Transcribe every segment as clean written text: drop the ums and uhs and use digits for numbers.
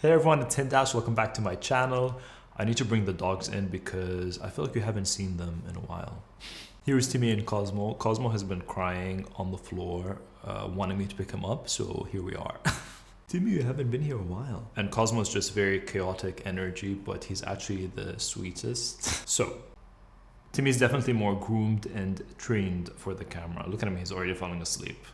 Hey everyone, it's Hindash. Welcome back to my channel. I need to bring the dogs in because I feel like you haven't seen them in a while. Here's Timmy and Cosmo. Cosmo has been crying on the floor, wanting me to pick him up, so here we are. Timmy, you haven't been here a while. And Cosmo's just very chaotic energy, but he's actually the sweetest. So, Timmy's definitely more groomed and trained for the camera. Look at him, he's already falling asleep.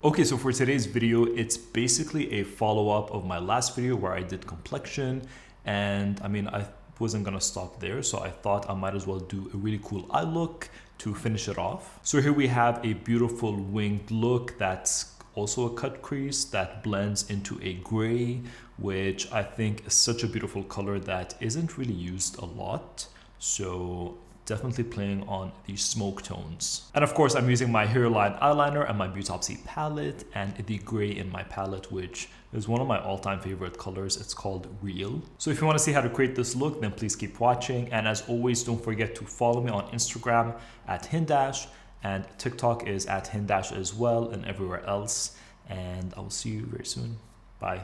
Okay, so for today's video, it's basically a follow-up of my last video where I did complexion, and I wasn't gonna stop there, so I thought I might as well do a really cool eye look to finish it off. So here we have a beautiful winged look that's also a cut crease that blends into a gray, which I think is such a beautiful color that isn't really used a lot. So definitely playing on the smoke tones. And of course, I'm using my Heroline Eyeliner and my Beautopsy palette and the gray in my palette, which is one of my all-time favorite colors. It's called Real. So if you want to see how to create this look, then please keep watching. And as always, don't forget to follow me on Instagram at Hindash, and TikTok is at Hindash as well, and everywhere else. And I will see you very soon. Bye.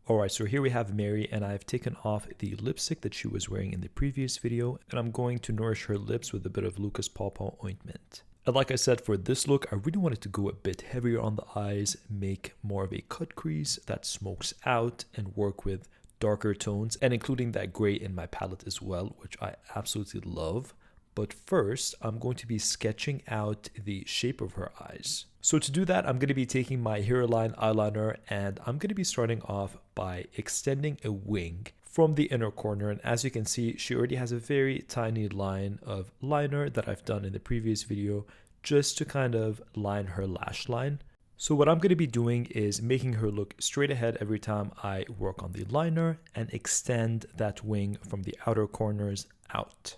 Alright, so here we have Mary, and I've taken off the lipstick that she was wearing in the previous video, and I'm going to nourish her lips with a bit of Lucas Pawpaw ointment. And like I said, for this look, I really wanted to go a bit heavier on the eyes, make more of a cut crease that smokes out, and work with darker tones, and including that gray in my palette as well, which I absolutely love. But first, I'm going to be sketching out the shape of her eyes. So to do that, I'm going to be taking my Heroline eyeliner, and I'm going to be starting off by extending a wing from the inner corner. And as you can see, she already has a very tiny line of liner that I've done in the previous video just to kind of line her lash line. So what I'm going to be doing is making her look straight ahead every time I work on the liner and extend that wing from the outer corners out.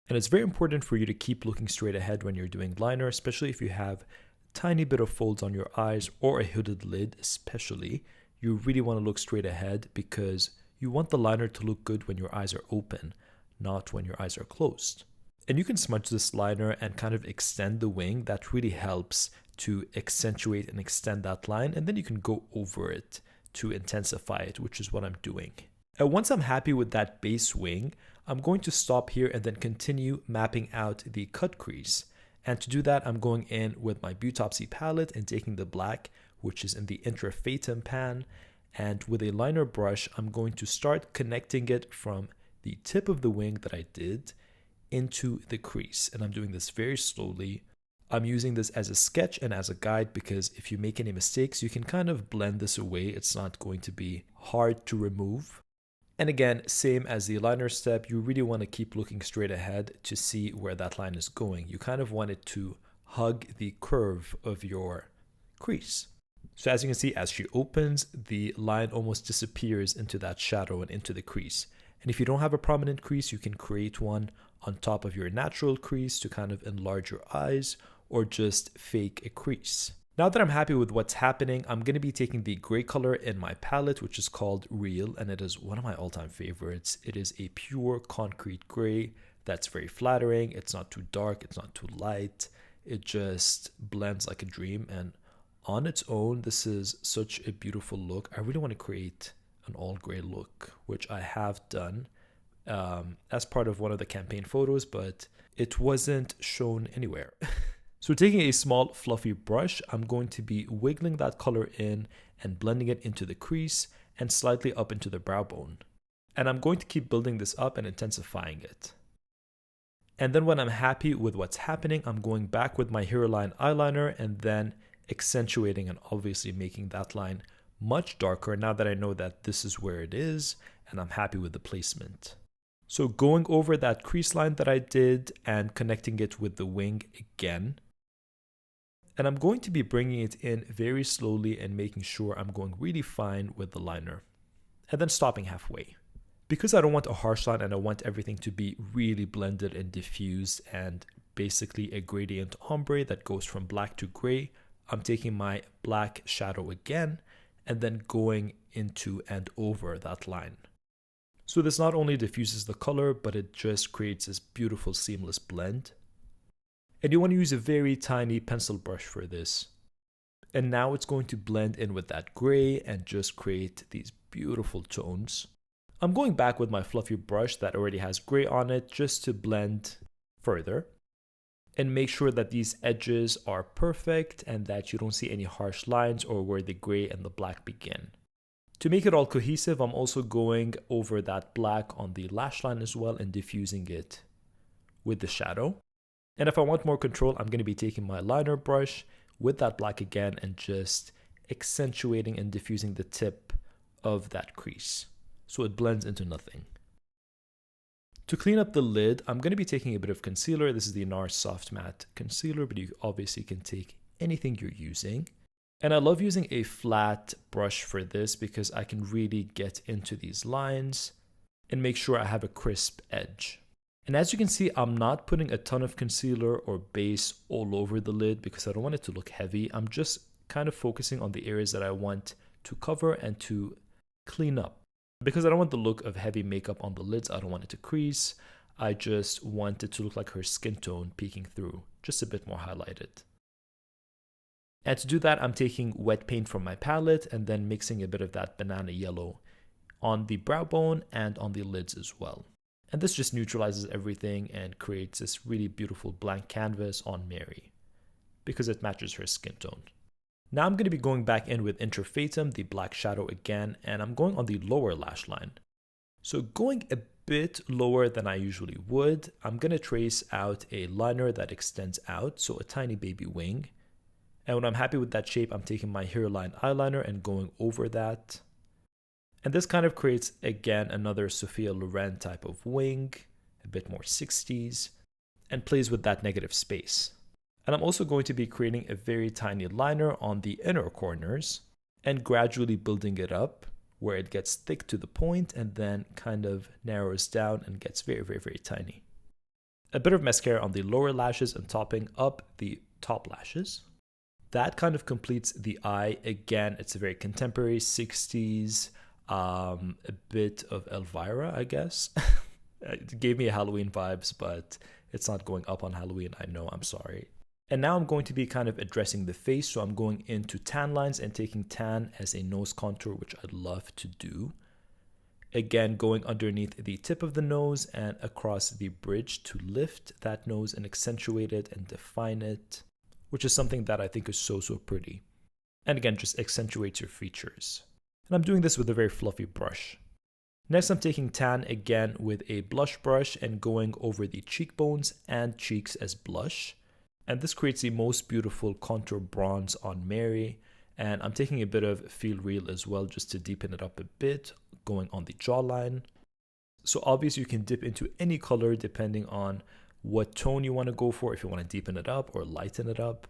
And it's very important for you to keep looking straight ahead when you're doing liner, especially if you have tiny bit of folds on your eyes or a hooded lid especially. You really want to look straight ahead because you want the liner to look good when your eyes are open, not when your eyes are closed. And you can smudge this liner and kind of extend the wing. That really helps to accentuate and extend that line, and then you can go over it to intensify it, which is what I'm doing. And once I'm happy with that base wing, I'm going to stop here and then continue mapping out the cut crease. And to do that, I'm going in with my Beautopsy palette and taking the black, which is in the Intrafatum pan. And with a liner brush, I'm going to start connecting it from the tip of the wing that I did into the crease. And I'm doing this very slowly. I'm using this as a sketch and as a guide because if you make any mistakes, you can kind of blend this away. It's not going to be hard to remove. And again, same as the liner step, you really want to keep looking straight ahead to see where that line is going. You kind of want it to hug the curve of your crease. So as you can see, as she opens, the line almost disappears into that shadow and into the crease. And if you don't have a prominent crease, you can create one on top of your natural crease to kind of enlarge your eyes or just fake a crease. Now that I'm happy with what's happening, I'm going to be taking the gray color in my palette, which is called Real, and it is one of my all-time favorites. It is a pure concrete gray that's very flattering. It's not too dark, it's not too light. It just blends like a dream, and on its own, this is such a beautiful look. I really want to create an all-gray look, which I have done as part of one of the campaign photos, but it wasn't shown anywhere. So taking a small fluffy brush, I'm going to be wiggling that color in and blending it into the crease and slightly up into the brow bone. And I'm going to keep building this up and intensifying it. And then when I'm happy with what's happening, I'm going back with my Heroline eyeliner and then accentuating and obviously making that line much darker now that I know that this is where it is and I'm happy with the placement. So going over that crease line that I did and connecting it with the wing again. And I'm going to be bringing it in very slowly and making sure I'm going really fine with the liner. And then stopping halfway. Because I don't want a harsh line and I want everything to be really blended and diffused and basically a gradient ombre that goes from black to gray, I'm taking my black shadow again and then going into and over that line. So this not only diffuses the color, but it just creates this beautiful seamless blend. And you want to use a very tiny pencil brush for this. And now it's going to blend in with that gray and just create these beautiful tones. I'm going back with my fluffy brush that already has gray on it just to blend further and make sure that these edges are perfect and that you don't see any harsh lines or where the gray and the black begin. To make it all cohesive, I'm also going over that black on the lash line as well and diffusing it with the shadow. And if I want more control, I'm going to be taking my liner brush with that black again and just accentuating and diffusing the tip of that crease so it blends into nothing. To clean up the lid, I'm going to be taking a bit of concealer. This is the NARS Soft Matte Concealer, but you obviously can take anything you're using. And I love using a flat brush for this because I can really get into these lines and make sure I have a crisp edge. And as you can see, I'm not putting a ton of concealer or base all over the lid because I don't want it to look heavy. I'm just kind of focusing on the areas that I want to cover and to clean up. Because I don't want the look of heavy makeup on the lids, I don't want it to crease. I just want it to look like her skin tone peeking through, just a bit more highlighted. And to do that, I'm taking wet paint from my palette and then mixing a bit of that banana yellow on the brow bone and on the lids as well. And this just neutralizes everything and creates this really beautiful blank canvas on Mary because it matches her skin tone. Now I'm going to be going back in with Interfatum, the black shadow again, and I'm going on the lower lash line. So going a bit lower than I usually would, I'm going to trace out a liner that extends out, so a tiny baby wing. And when I'm happy with that shape, I'm taking my Heroline Eyeliner and going over that. And this kind of creates, again, another Sophia Loren type of wing, a bit more 60s, and plays with that negative space. And I'm also going to be creating a very tiny liner on the inner corners and gradually building it up where it gets thick to the point and then kind of narrows down and gets very, very, very tiny. A bit of mascara on the lower lashes and topping up the top lashes. That kind of completes the eye. Again, it's a very contemporary 60s, a bit of Elvira, I guess. It gave me Halloween vibes, but it's not going up on Halloween. I know, I'm sorry. And now I'm going to be kind of addressing the face. So I'm going into tan lines and taking tan as a nose contour, which I love to do. Again, going underneath the tip of the nose and across the bridge to lift that nose and accentuate it and define it, which is something that I think is so pretty. And again, just accentuates your features. And I'm doing this with a very fluffy brush. Next, I'm taking tan again with a blush brush and going over the cheekbones and cheeks as blush. And this creates the most beautiful contour bronze on Mary. And I'm taking a bit of Feel Real as well just to deepen it up a bit, going on the jawline. So obviously you can dip into any color depending on what tone you want to go for, if you want to deepen it up or lighten it up.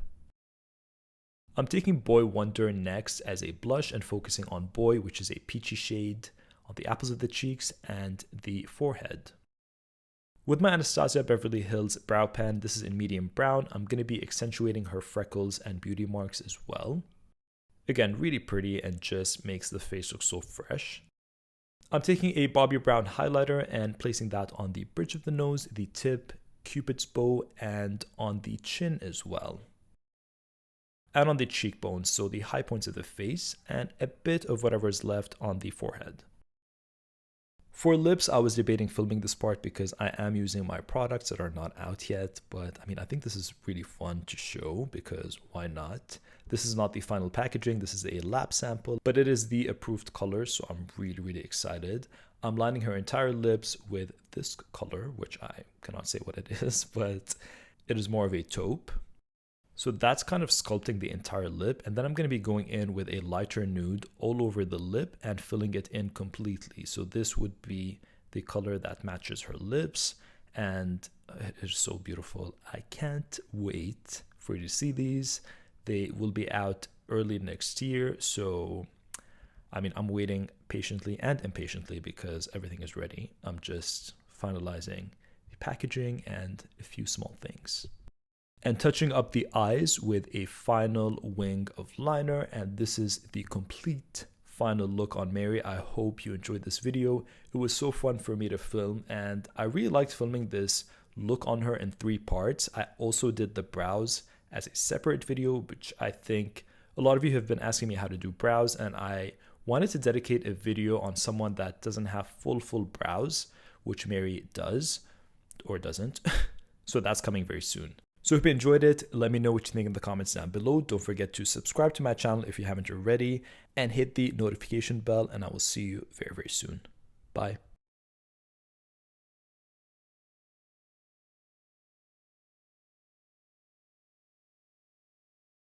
I'm taking Boy Wonder next as a blush and focusing on Boy, which is a peachy shade on the apples of the cheeks and the forehead. With my Anastasia Beverly Hills brow pen, this is in medium brown, I'm going to be accentuating her freckles and beauty marks as well. Again, really pretty and just makes the face look so fresh. I'm taking a Bobbi Brown highlighter and placing that on the bridge of the nose, the tip, Cupid's bow, and on the chin as well. And on the cheekbones, so the high points of the face, and a bit of whatever is left on the forehead. For lips, I was debating filming this part because I am using my products that are not out yet, but I mean, I think this is really fun to show because why not? This is not the final packaging, this is a lab sample, but it is the approved color, so I'm really excited. I'm lining her entire lips with this color, which I cannot say what it is, but it is more of a taupe. So that's kind of sculpting the entire lip, and then I'm going to be going in with a lighter nude all over the lip and filling it in completely. So this would be the color that matches her lips, and it is so beautiful. I can't wait for you to see these. They will be out early next year, so I mean, I'm waiting patiently and impatiently because everything is ready. I'm just finalizing the packaging and a few small things. And touching up the eyes with a final wing of liner, and this is the complete final look on Mary. I hope you enjoyed this video. It was so fun for me to film, and I really liked filming this look on her in 3 parts. I also did the brows as a separate video, which I think a lot of you have been asking me how to do brows, and I Wanted to dedicate a video on someone that doesn't have full brows, which Mary does or doesn't. So that's coming very soon. So if you enjoyed it, let me know what you think in the comments down below. Don't forget to subscribe to my channel if you haven't already, and hit the notification bell, and I will see you very soon. Bye.